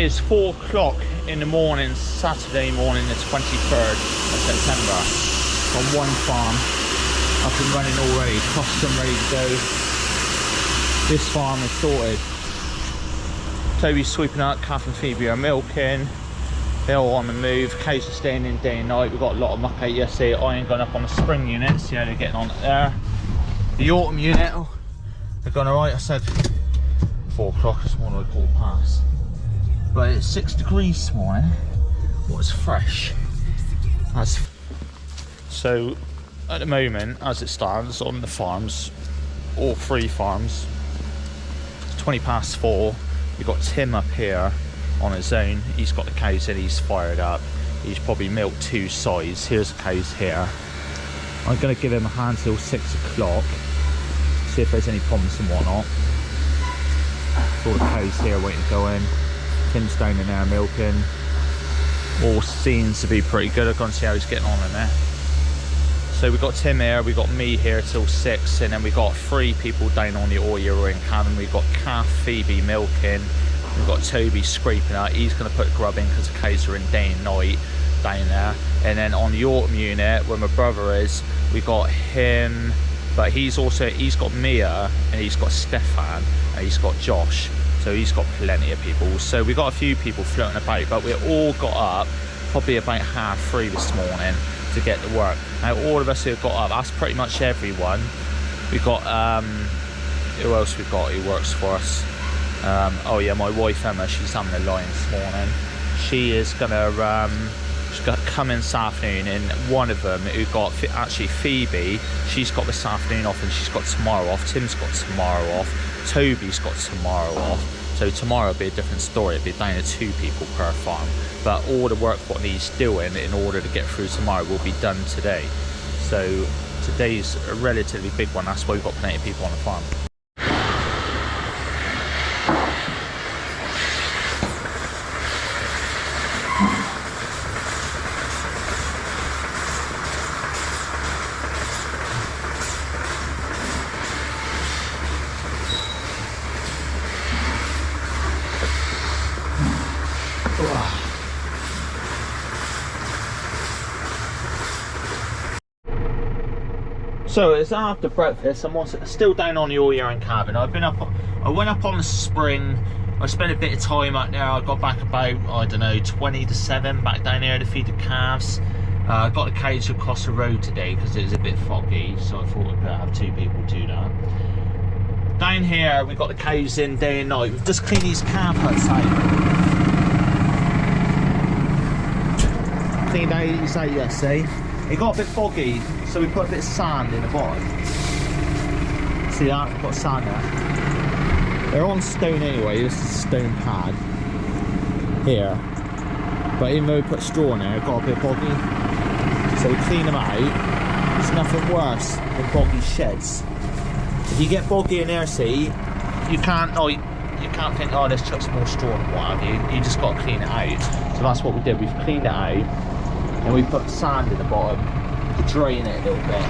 is 4 o'clock in the morning, Saturday morning, the 23rd of September. On one farm, up and running already, custom ready to go. This farm is sorted. Toby's sweeping out, Kath and Phoebe are milking. They're all on the move, cows are staying in day and night. We've got a lot of muck out yesterday. Iron gone up on the spring unit, see how they're getting on there. The autumn unit, they're going alright. I said 4 o'clock, it's more like 4:15. But it's 6 degrees this morning. What's fresh? So at the moment, as it stands on the farms, all 3 farms, it's 4:20. We've got Tim up here on his own. He's got the cows in, he's fired up. He's probably milked 2 sides. Here's the cows here. I'm going to give him a hand till 6 o'clock, see if there's any problems and whatnot. All the cows here waiting to go in. Tim's down in there milking. All seems to be pretty good. I'm going to see how he's getting on in there. So we've got Tim here, we've got me here till 6, and then we've got 3 people down on the all-year-round cabin. We've got Kath, Phoebe milking, we've got Toby scraping out. He's going to put grub in because the cows are in day and night down there. And then on the autumn unit, where my brother is, we got him, but he's got Mia, and he's got Stefan, and he's got Josh. So he's got plenty of people. So we got a few people floating about, but we all got up probably about 3:30 this morning to get to work. Now all of us who have got up, that's pretty much everyone. We've got who else we've got who works for us? Oh yeah, my wife Emma, she's having a line this morning. She is gonna she's got to come in this afternoon, and one of them who got actually Phoebe, she's got this afternoon off and she's got tomorrow off. Tim's got tomorrow off. Toby's got tomorrow off. So tomorrow will be a different story. It'll be down to 2 people per farm. But all the work what he's doing in order to get through tomorrow will be done today. So today's a relatively big one. That's why we've got plenty of people on the farm. So it's after breakfast. I'm still down on the all-year-round cabin. I went up on the spring. I spent a bit of time up there. I got back about, I don't know, 20 to 7 back down there to feed the calves. I got the cows across the road today because it was a bit foggy, so I thought I'd have 2 people do that. Down here we got the cows in day and night. We've just cleaned these calf huts out. Cleaned out these out yesterday. It got a bit foggy, so we put a bit of sand in the bottom. See that? We've got sand there. They're on stone anyway. This is a stone pad here. But even though we put straw in there, it got a bit foggy. So we clean them out. There's nothing worse than boggy sheds. If you get boggy in there, see, you can't think, oh, let's chuck some more straw and what have you. You just got to clean it out. So that's what we did. We've cleaned it out. And we put sand in the bottom to drain it a little bit.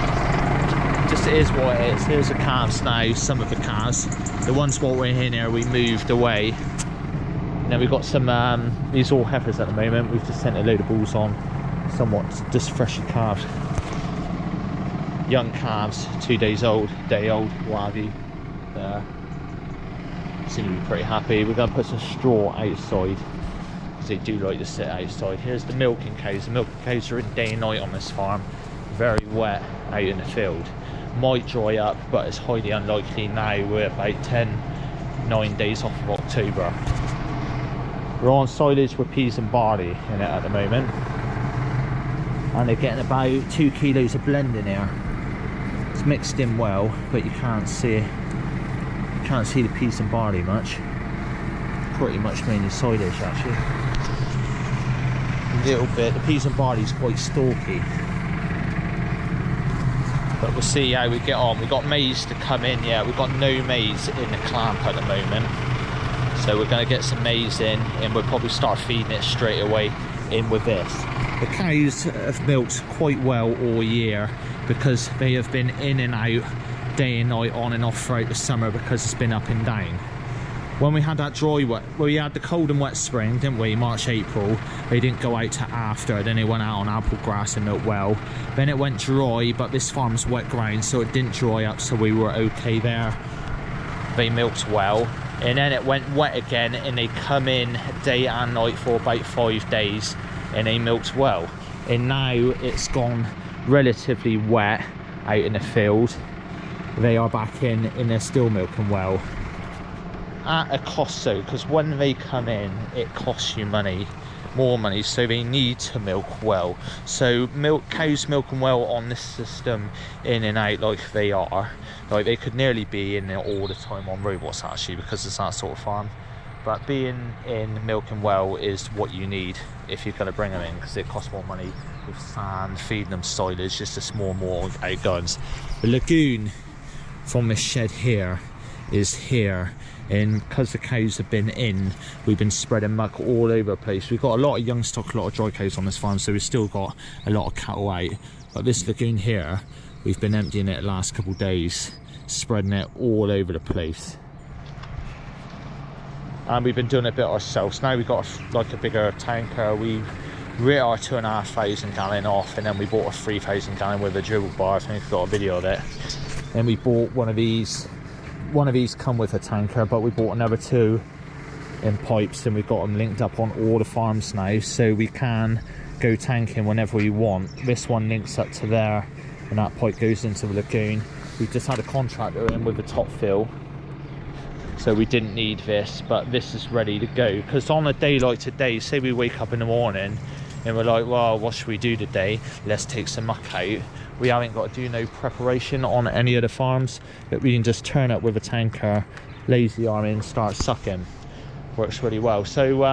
Just it is what it is. Here's the calves now, some of the calves. The ones what we're in here we moved away. And then we've got some, these are all heifers at the moment. We've just sent a load of bulls on, somewhat just freshly calved. Young calves, 2 days old, day old, what have you. Seem to be pretty happy. We're going to put some straw outside, they do like to sit outside. Here's the milking cows. The milking cows are in day and night on this farm. Very wet out in the field. Might dry up, but it's highly unlikely now. We're about 9 days off of October. We're on silage with peas and barley in it at the moment. And they're getting about 2 kilos of blend in here. It's mixed in well, but you can't see the peas and barley much. Pretty much mainly silage actually. A little bit. The peas and barley is quite stalky, but we'll see how we get on. We've got maize to come in yet. We've got no maize in the clamp at the moment, so we're going to get some maize in, and we'll probably start feeding it straight away in with this. The cows have milked quite well all year because they have been in and out day and night, on and off throughout the summer because it's been up and down. when we had that dry wet, well, we had the cold and wet spring, didn't we? March, April. They didn't go out to after. Then they went out on apple grass and milked well. Then it went dry, but this farm's wet ground, so it didn't dry up, so we were okay there. They milked well. And then it went wet again, and they come in day and night for about 5 days, and they milked well. And now it's gone relatively wet out in the field. They are back in and they're still milking well. At a cost though, because when they come in, it costs you money, more money, so they need to milk well. So cows milking well on this system, in and out like they are, like they could nearly be in there all the time on robots actually, because it's that sort of farm. But being in milking well is what you need if you're going to bring them in, because it costs more money with sand, feeding them silage, just a small more outgoings. The lagoon from this shed here is here, and because the cows have been in, we've been spreading muck all over the place. We've got a lot of young stock, a lot of dry cows on this farm, so we've still got a lot of cattle out. But this lagoon here, we've been emptying it the last couple of days, spreading it all over the place. And we've been doing it a bit ourselves. Now we've got like a bigger tanker. We rit our 2,500 gallon off, and then we bought a 3,000 gallon with a dribble bar. I think we've got a video of it. Then we bought one of these come with a tanker, but we bought another 2 in pipes, and we've got them linked up on all the farms now, so we can go tanking whenever we want. This one links up to there, and that pipe goes into the lagoon. We've just had a contractor in with the top fill, so we didn't need this, but this is ready to go. Because on a day like today, say we wake up in the morning and we're like, well, what should we do today? Let's take some muck out. We haven't got to do no preparation on any of the farms, but we can just turn up with a tanker, lazy arm in, start sucking. Works really well. So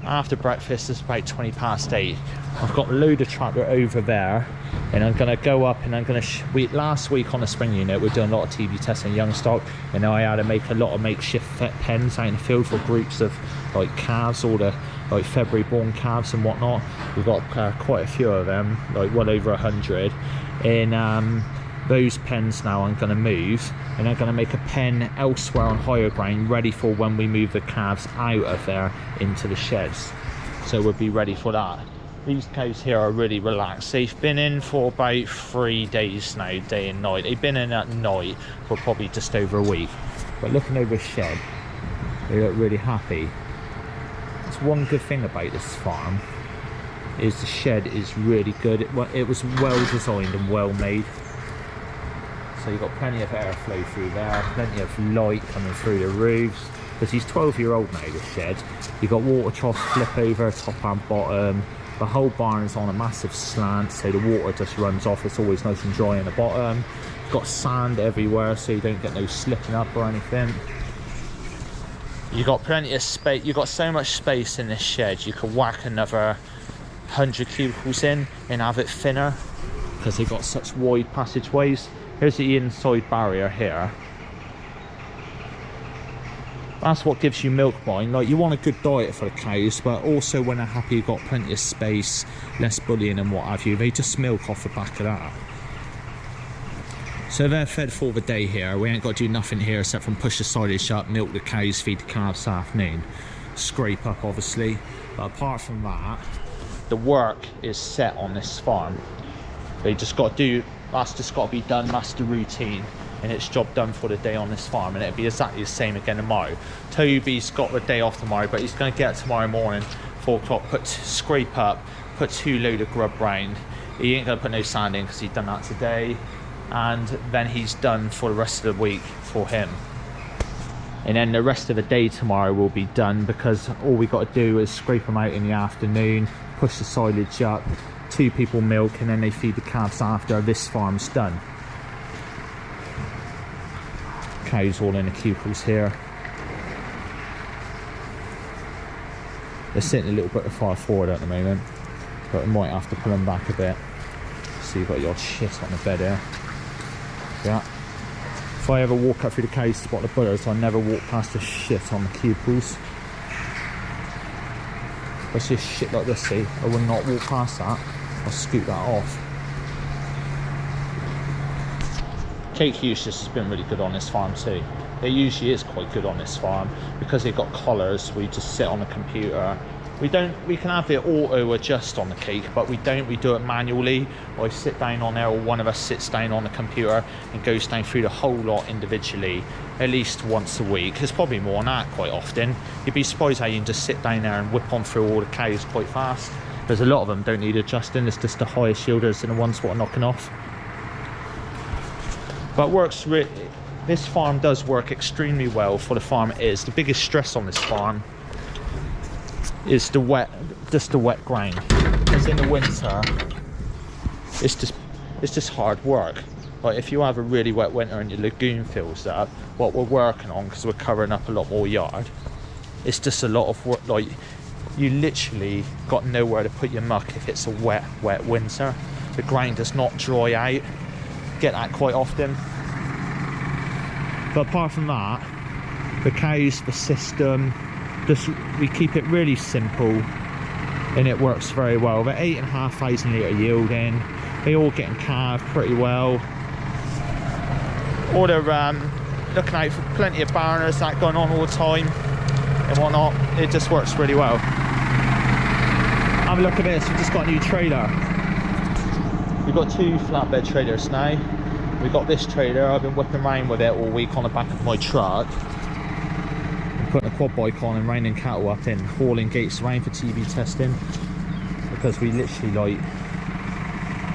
after breakfast, it's about 20 past 8. I've got a load of tractor over there, and I'm going to go up and I'm going to last week on the spring unit we're doing a lot of TB testing young stock, and I had to make a lot of makeshift pens out in the field for groups of like calves, all the like February born calves and whatnot. We've got quite a few of them, like well over 100. And those pens now I'm going to move, and I'm going to make a pen elsewhere on higher ground, ready for when we move the calves out of there into the sheds. So we'll be ready for that. These cows here are really relaxed. They've been in for about 3 days now, day and night. They've been in at night for probably just over a week. But looking over the shed, they look really happy. That's one good thing about this farm, is the shed is really good. It was well designed and well made. So you've got plenty of airflow through there, plenty of light coming through the roofs. Because he's 12-year-old now, this shed. You've got water troughs flip over, top and bottom. The whole barn is on a massive slant, so the water just runs off. It's always nice and dry in the bottom. You've got sand everywhere, so you don't get no slipping up or anything. You've got plenty of space. You've got so much space in this shed, you could whack another 100 cubicles in and have it thinner, because they've got such wide passageways. Here's the inside barrier here. That's what gives you milk wine. Like, you want a good diet for the cows, but also when they're happy, you've got plenty of space, less bullying and what have you. They just milk off the back of that. So they're fed for the day here. We ain't got to do nothing here except from push the silage up, milk the cows, feed the calves this afternoon. Scrape up, obviously. But apart from that, the work is set on this farm. They just got to do, that's just got to be done, that's the routine. And it's job done for the day on this farm, and it'll be exactly the same again tomorrow. Toby's got the day off tomorrow, but he's going to get tomorrow morning, 4 o'clock, scrape up, put 2 load of grub round. He ain't going to put no sand in because he's done that today, and then he's done for the rest of the week for him. And then the rest of the day tomorrow will be done, because all we got to do is scrape them out in the afternoon, push the silage up, 2 people milk, and then they feed the calves after this farm's done. Cows all in the cubicles here. They're sitting a little bit far forward at the moment, but we might have to pull them back a bit. So you've got your shit on the bed here. Yeah. If I ever walk up through the cows to spot the butters, I never walk past the shit on the cubicles. If I see shit like this, see, I will not walk past that. I'll scoot that off. Cake usage has been really good on this farm too. It usually is quite good on this farm because they've got collars. We just sit on the computer. We can have it auto adjust on the cake, but we do it manually. I sit down on there, or one of us sits down on the computer and goes down through the whole lot individually at least once a week. It's probably more than that quite often. You'd be surprised how you can just sit down there and whip on through all the cows quite fast. There's a lot of them don't need adjusting. It's just the highest yielders and the ones what are knocking off. But this farm does work extremely well for the farm it is. The biggest stress on this farm is the wet ground. Because in the winter, it's just hard work. Like if you have a really wet winter and your lagoon fills up, what we're working on, because we're covering up a lot more yard, it's just a lot of work. Like you literally got nowhere to put your muck if it's a wet winter. The ground does not dry out. Get that quite often. But apart from that, the cows, the system, we keep it really simple and it works very well. They're 8,500 litre yielding. They all getting calved pretty well. All they're looking out for plenty of barners that going on all the time and whatnot. It just works really well. Have a look at this. We've just got a new trailer. We've got 2 flatbed trailers now. We've got this trailer. I've been whipping around with it all week on the back of my truck. Putting a quad bike on and rounding cattle up in, hauling gates around for TV testing, because we literally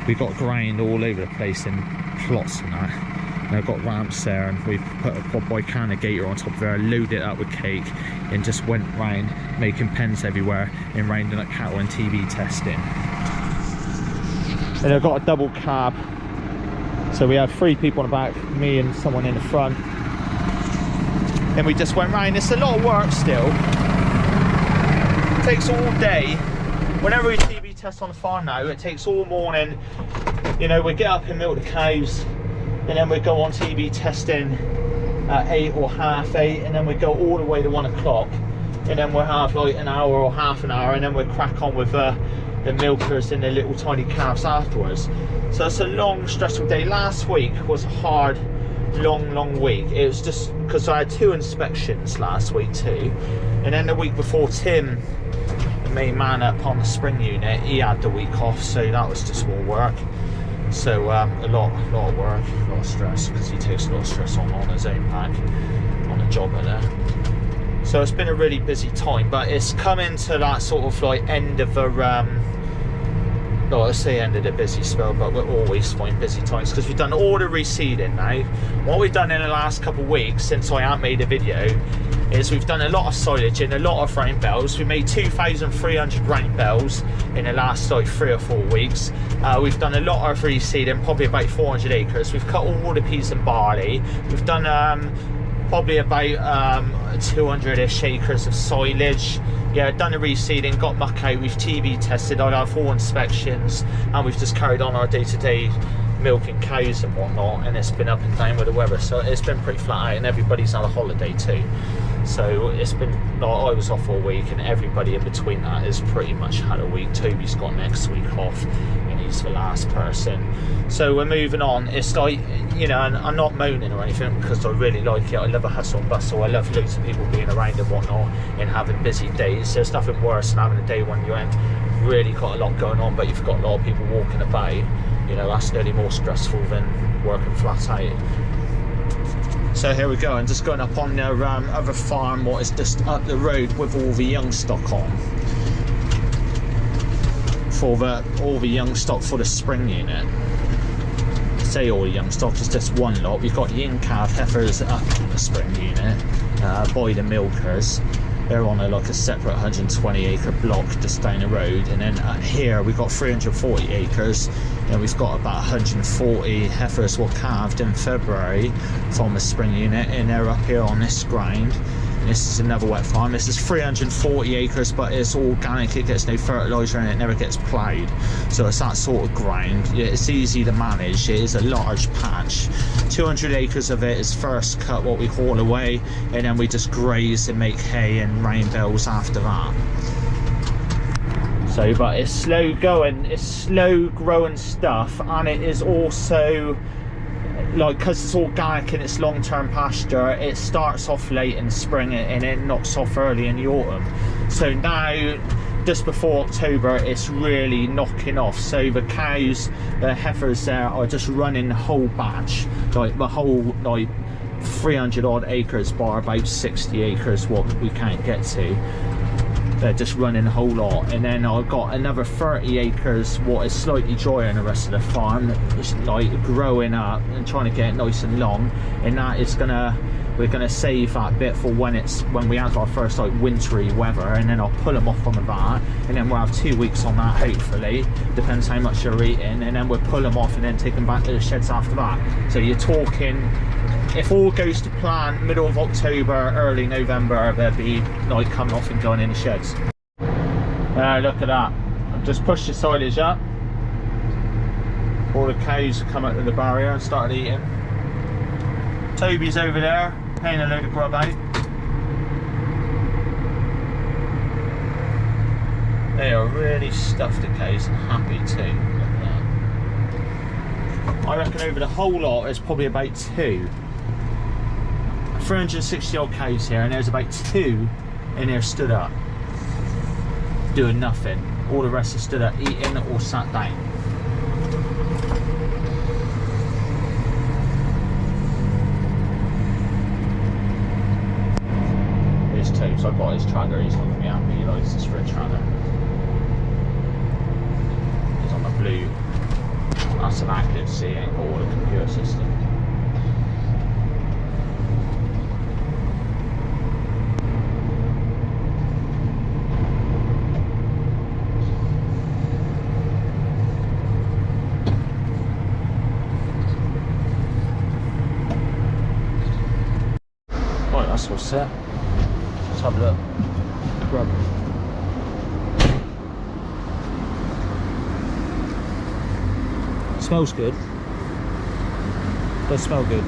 we got ground all over the place in plots and that, and I've got ramps there, and we put a quad bike and a gator on top of there, loaded it up with cake and just went round making pens everywhere and rounding up cattle and TV testing. And I've got a double cab, so we have 3 people in the back, me and someone in the front. And we just went round. It's a lot of work still. It takes all day. Whenever we TV test on the farm now, it takes all morning. You know, we get up and milk the cows, and then we go on TV testing at 8 or half 8, and then we go all the way to 1 o'clock, and then we'll have like an hour or half an hour, and then we'll crack on with the milkers and the little tiny calves afterwards. So it's a long, stressful day. Last week was a hard, long week. It was just because I had 2 inspections last week too, and then the week before, Tim, the main man up on the spring unit, he had the week off, so that was just more work. So a lot of work, a lot of stress, because he takes a lot of stress on his own back on a job there. So it's been a really busy time, but it's coming to that sort of like end of a no, I say end of the busy spell, but we're always finding busy times because we've done all the reseeding now. What we've done in the last couple of weeks since I haven't made a video is we've done a lot of silage and a lot of round bells. We made 2,300 round bells in the last like 3 or 4 weeks. We've done a lot of reseeding, probably about 400 acres. We've cut all the peas and barley. We've done probably about 200-ish acres of silage. Yeah, done the reseeding, got muck out, we've TV tested, I've had 4 inspections, and we've just carried on our day-to-day milking cows and whatnot, and it's been up and down with the weather, so it's been pretty flat out, and everybody's had a holiday too. So it's been, I was off all week, and everybody in between that has pretty much had a week. Toby's got next week off, and he's the last person. So we're moving on. It's like, you know, and I'm not moaning or anything because I really like it. I love a hustle and bustle. I love loads of people being around and whatnot and having busy days. There's nothing worse than having a day when you ain't really got a lot going on, but you've got a lot of people walking about. You know, that's nearly more stressful than working flat out. So here we go, and just going up on the other farm, what is just up the road with all the young stock on. For all the young stock for the spring unit. I say all the young stock, is just one lot. We've got the in-calf heifers up on the spring unit by the milkers. They're on like a separate 120 acre block just down the road, and then here we've got 340 acres, and we've got about 140 heifers were calved in February from the spring unit, and they're up here on this ground. This is another wet farm. This is 340 acres, but it's organic. It gets no fertiliser and it never gets ploughed. So it's that sort of ground. It's easy to manage. It is a large patch. 200 acres of it is first cut, what we haul away, and then we just graze and make hay and round bells after that. So, but it's slow going. It's slow growing stuff, and it is also, like, because it's organic and it's long-term pasture, it starts off late in the spring and it knocks off early in the autumn. So now, just before October, it's really knocking off. So the cows, the heifers there are just running the whole batch, like the whole, like 300 odd acres bar about 60 acres what we can't get to. They're just running the whole lot. And then I've got another 30 acres what is slightly drier than the rest of the farm. It's like growing up and trying to get it nice and long, and that is we're gonna save that bit for when we have our first like wintry weather, and then I'll pull them off on the vat, and then we'll have 2 weeks on that hopefully, depends how much you're eating, and then we'll pull them off and then take them back to the sheds after that. So you're talking, if all goes to plan, middle of October, early November, they'll be like coming off and going in the sheds. Look at that. I've just pushed the silage up. All the cows come up to the barrier and started eating. Toby's over there, paying a load of grub out. They are really stuffed, the cows, and happy too. Look at that. I reckon over the whole lot there's probably about 360 odd cows here, and there's about 2 in there stood up doing nothing. All the rest are stood up eating or sat down. Here's Tobes. I've got his tractor. He's not going to be happy. He likes this for a tractor. He's on the blue. That's an active C, ain't got all the computer system. That's all set. Let's have a look. Grub. Smells good. Does smell good.